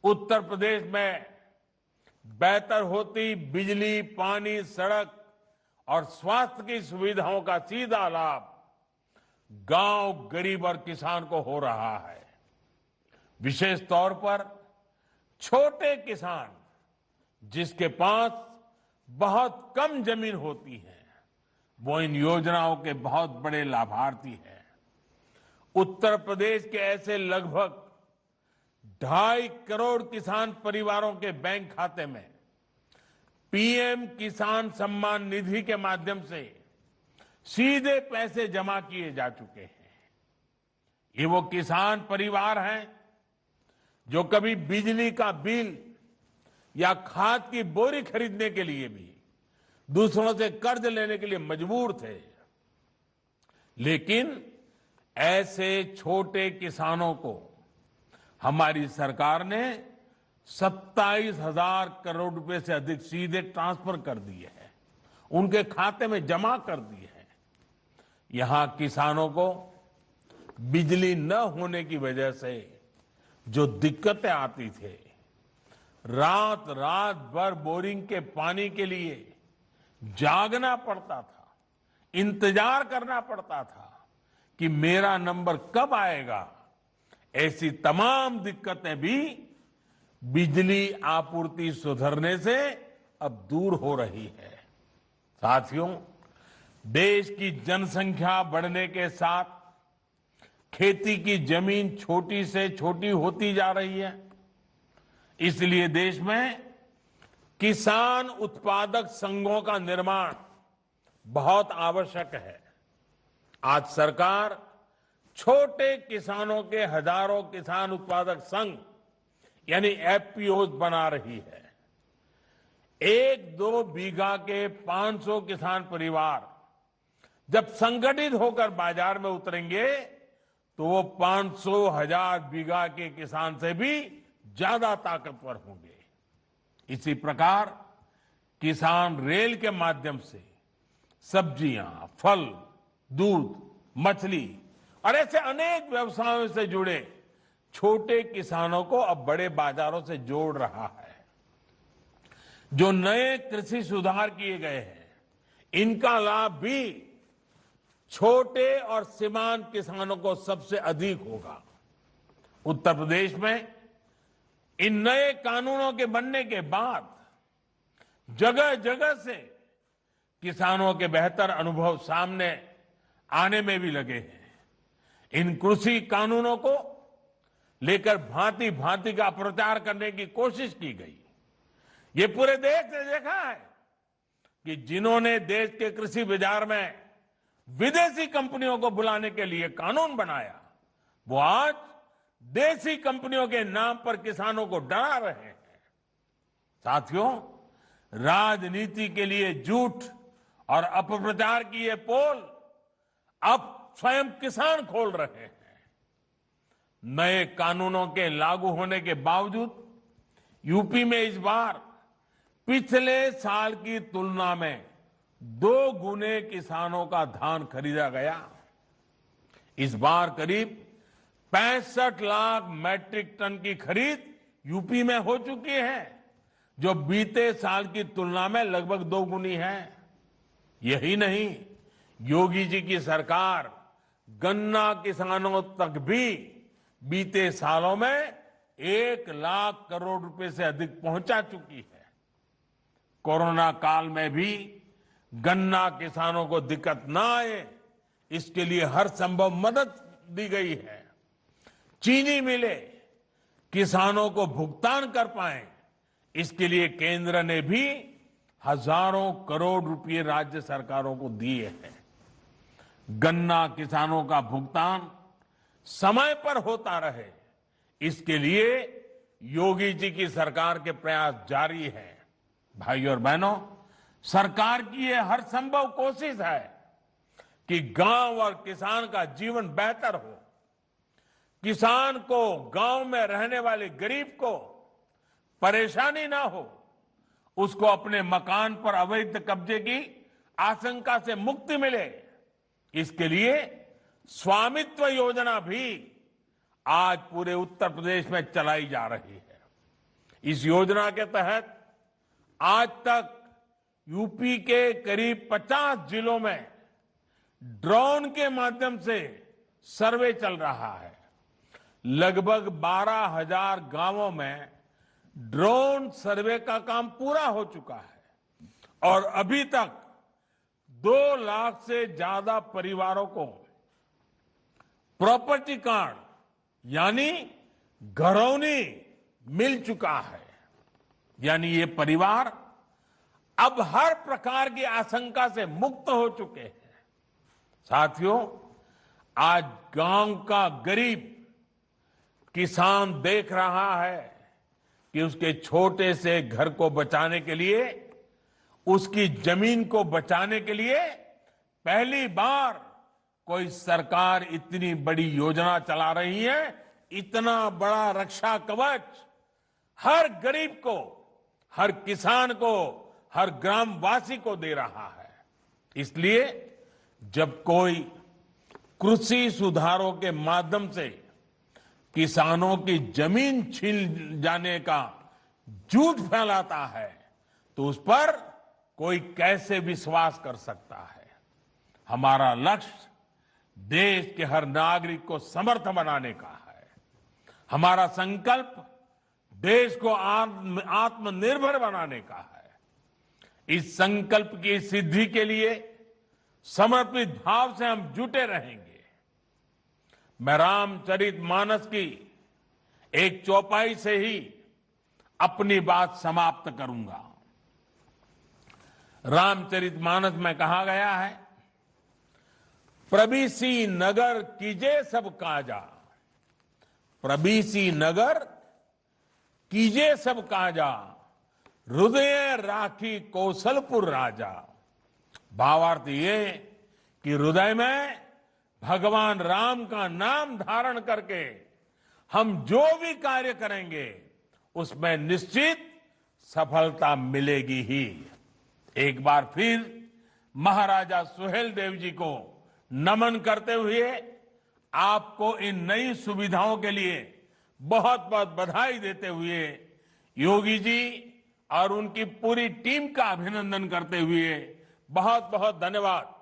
उत्तर प्रदेश में बेहतर होती बिजली, पानी, सड़क और स्वास्थ्य की सुविधाओं का सीधा लाभ गांव, गरीब और किसान को हो रहा है। विशेष तौर पर छोटे किसान जिसके पास बहुत कम जमीन होती है, वो इन योजनाओं के बहुत बड़े लाभार्थी हैं। उत्तर प्रदेश के ऐसे लगभग 2.5 करोड़ किसान परिवारों के बैंक खाते में पीएम किसान सम्मान निधि के माध्यम से सीधे पैसे जमा किए जा चुके हैं। ये वो किसान परिवार हैं जो कभी बिजली का बिल या खाद की बोरी खरीदने के लिए भी दूसरों से कर्ज लेने के लिए मजबूर थे, लेकिन ऐसे छोटे किसानों को हमारी सरकार ने 27,000 करोड़ रुपए से अधिक सीधे ट्रांसफर कर दिए हैं, उनके खाते में जमा कर दिए हैं। यहां किसानों को बिजली न होने की वजह से जो दिक्कतें आती थे, रात रात भर बोरिंग के पानी के लिए जागना पड़ता था, इंतजार करना पड़ता था कि मेरा नंबर कब आएगा, ऐसी तमाम दिक्कतें भी बिजली आपूर्ति सुधरने से अब दूर हो रही है। साथियों, देश की जनसंख्या बढ़ने के साथ खेती की जमीन छोटी से छोटी होती जा रही है। इसलिए देश में किसान उत्पादक संघों का निर्माण बहुत आवश्यक है। आज सरकार छोटे किसानों के हजारों किसान उत्पादक संघ यानी एफपीओ बना रही है। 1-2 बीघा के 500 किसान परिवार जब संगठित होकर बाजार में उतरेंगे तो वो 500,000 बीघा के किसान से भी ज्यादा ताकतवर होंगे। इसी प्रकार किसान रेल के माध्यम से सब्जियां, फल, दूध, मछली और ऐसे अनेक व्यवसायों से जुड़े छोटे किसानों को अब बड़े बाजारों से जोड़ रहा है। जो नए कृषि सुधार किए गए हैं, इनका लाभ भी छोटे और सीमांत किसानों को सबसे अधिक होगा। उत्तर प्रदेश में इन नए कानूनों के बनने के बाद जगह जगह से किसानों के बेहतर अनुभव सामने आने में भी लगे हैं। इन कृषि कानूनों को लेकर भांति भांति का प्रचार करने की कोशिश की गई। ये पूरे देश ने देखा है कि जिन्होंने देश के कृषि बाजार में विदेशी कंपनियों को बुलाने के लिए कानून बनाया, वो आज देसी कंपनियों के नाम पर किसानों को डरा रहे हैं। साथियों, राजनीति के लिए झूठ और अपप्रचार की ये पोल अब स्वयं किसान खोल रहे हैं। नए कानूनों के लागू होने के बावजूद यूपी में इस बार पिछले साल की तुलना में 2 गुने किसानों का धान खरीदा गया। इस बार करीब 65 लाख मैट्रिक टन की खरीद यूपी में हो चुकी है, जो बीते साल की तुलना में लगभग 2 गुनी है। यही नहीं, योगी जी की सरकार गन्ना किसानों तक भी बीते सालों में 1 लाख करोड़ रुपए से अधिक पहुंचा चुकी है। कोरोना काल में भी गन्ना किसानों को दिक्कत ना आए, इसके लिए हर संभव मदद दी गई है। चीनी मिले किसानों को भुगतान कर पाए, इसके लिए केंद्र ने भी हजारों करोड़ रुपए राज्य सरकारों को दिए हैं। गन्ना किसानों का भुगतान समय पर होता रहे, इसके लिए योगी जी की सरकार के प्रयास जारी है। भाइयों और बहनों, सरकार की यह हर संभव कोशिश है कि गांव और किसान का जीवन बेहतर हो। किसान को, गांव में रहने वाले गरीब को परेशानी ना हो, उसको अपने मकान पर अवैध कब्जे की आशंका से मुक्ति मिले, इसके लिए स्वामित्व योजना भी आज पूरे उत्तर प्रदेश में चलाई जा रही है। इस योजना के तहत आज तक यूपी के करीब 50 जिलों में ड्रोन के माध्यम से सर्वे चल रहा है। लगभग 12,000 गांवों में ड्रोन सर्वे का काम पूरा हो चुका है और अभी तक 2 लाख से ज्यादा परिवारों को प्रॉपर्टी कार्ड यानी घरौनी मिल चुका है। यानी ये परिवार अब हर प्रकार की आशंका से मुक्त हो चुके हैं। साथियों, आज गांव का गरीब किसान देख रहा है कि उसके छोटे से घर को बचाने के लिए, उसकी जमीन को बचाने के लिए पहली बार कोई सरकार इतनी बड़ी योजना चला रही है। इतना बड़ा रक्षा कवच हर गरीब को, हर किसान को, हर ग्रामवासी को दे रहा है। इसलिए जब कोई कृषि सुधारों के माध्यम से किसानों की जमीन छीन जाने का झूठ फैलाता है तो उस पर कोई कैसे विश्वास कर सकता है। हमारा लक्ष्य देश के हर नागरिक को समर्थ बनाने का है। हमारा संकल्प देश को आत्मनिर्भर बनाने का है। इस संकल्प की सिद्धि के लिए समर्पित भाव से हम जुटे रहेंगे। मैं रामचरितमानस की एक चौपाई से ही अपनी बात समाप्त करूंगा। रामचरितमानस में कहा गया है, प्रबीसी नगर कीजे सब काजा, प्रबीसी नगर कीजे सब काजा, हृदय राखी कौशलपुर राजा। भावार्थ ये कि हृदय में भगवान राम का नाम धारण करके हम जो भी कार्य करेंगे उसमें निश्चित सफलता मिलेगी ही। एक बार फिर महाराजा सुहेल देव जी को नमन करते हुए आपको इन नई सुविधाओं के लिए बहुत बहुत बधाई देते हुए योगी जी और उनकी पूरी टीम का अभिनंदन करते हुए बहुत बहुत धन्यवाद।